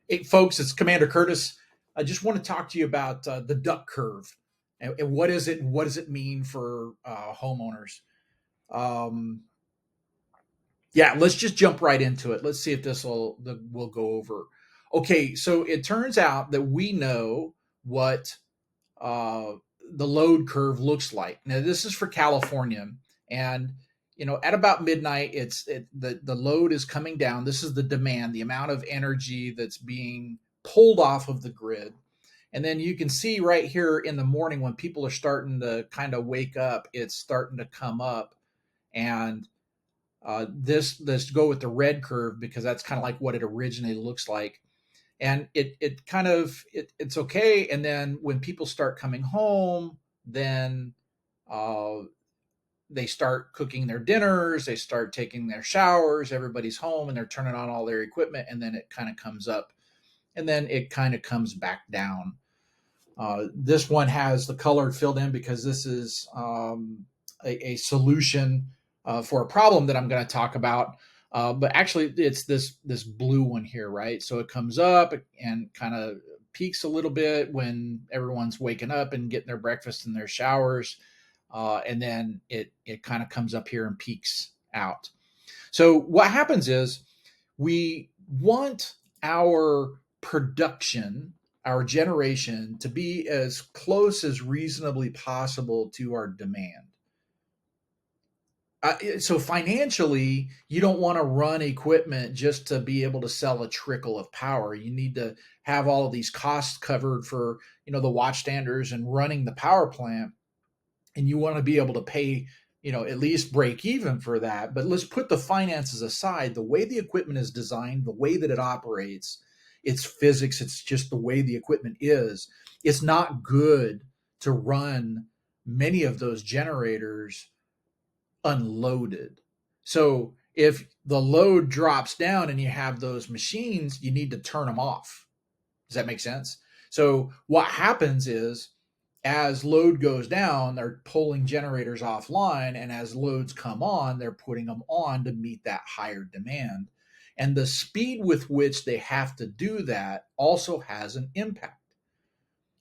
Hey, folks, it's Commander Curtis. I just want to talk to you about the duck curve and what is it and what does it mean for homeowners. Um, yeah, let's just jump right into it. Let's see if will go over. Okay, so it turns out that we know what uh, the load curve looks like. Now, this is for California, and at about midnight, the load is coming down. This is the demand, the amount of energy that's being pulled off of the grid. And then you can see right here in the morning when people are starting to kind of wake up, it's starting to come up. And this go with the red curve because that's kind of like what it originally looks like. And it's okay. And then when people start coming home, then uh, they start cooking their dinners, they start taking their showers, everybody's home and they're turning on all their equipment, and then it kind of comes up and then it kind of comes back down. This one has the color filled in because this is a solution for a problem that I'm going to talk about. But actually, it's this blue one here, right? So it comes up and kind of peaks a little bit when everyone's waking up and getting their breakfast and their showers, and then it kind of comes up here and peaks out. So what happens is we want our production, our generation, to be as close as reasonably possible to our demand. So financially, you don't want to run equipment just to be able to sell a trickle of power. You need to have all of these costs covered for the watchstanders and running the power plant, and you want to be able to pay at least break even for that. But let's put the finances aside. The way the equipment is designed, the way that it operates, it's physics, it's just the way the equipment is. It's not good to run many of those generators unloaded. So if the load drops down and you have those machines, you need to turn them off. Does that make sense? So what happens is, as load goes down, they're pulling generators offline, and as loads come on, they're putting them on to meet that higher demand. And the speed with which they have to do that also has an impact.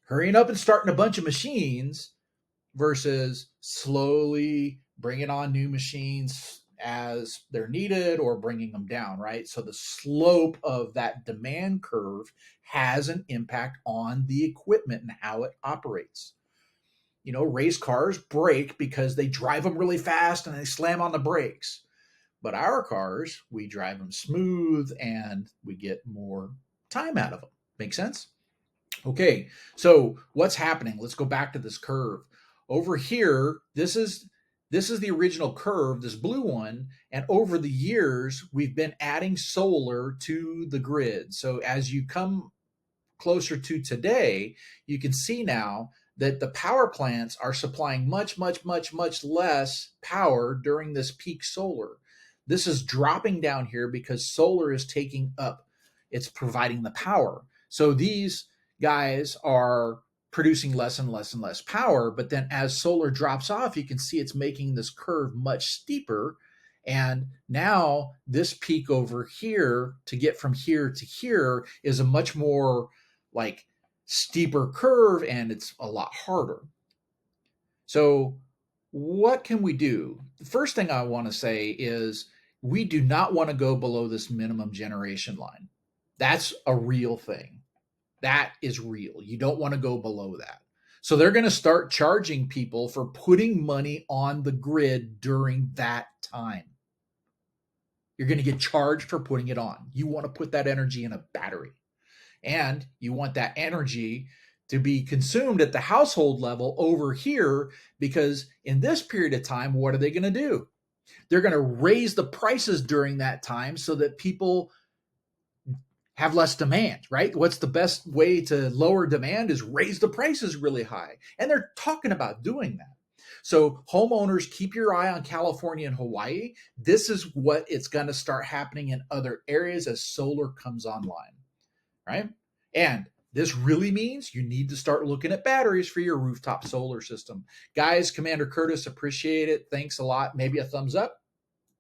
Hurrying up and starting a bunch of machines versus slowly bringing on new machines as they're needed or bringing them down, right? So the slope of that demand curve has an impact on the equipment and how it operates. Race cars break because they drive them really fast and they slam on the brakes. But our cars, we drive them smooth and we get more time out of them. Make sense? Okay, so what's happening? Let's go back to this curve. Over here, this is the original curve, this blue one, and over the years we've been adding solar to the grid. So as you come closer to today, you can see now that the power plants are supplying much, much, much, much less power during this peak solar. This is dropping down here because solar is taking up, it's providing the power. So these guys are producing less and less and less power. But then as solar drops off, you can see it's making this curve much steeper. And now this peak over here to get from here to here is a much more like steeper curve, and it's a lot harder. So what can we do? The first thing I want to say is we do not want to go below this minimum generation line. That's a real thing. That is real. You don't want to go below that. So they're going to start charging people for putting money on the grid during that time. You're going to get charged for putting it on. You want to put that energy in a battery. And you want that energy to be consumed at the household level over here, because in this period of time, what are they going to do? They're going to raise the prices during that time so that people have less demand, right? What's the best way to lower demand is raise the prices really high. And they're talking about doing that. So homeowners, keep your eye on California and Hawaii. This is what it's going to start happening in other areas as solar comes online, right? And this really means you need to start looking at batteries for your rooftop solar system. Guys, Commander Curtis, appreciate it. Thanks a lot. Maybe a thumbs up.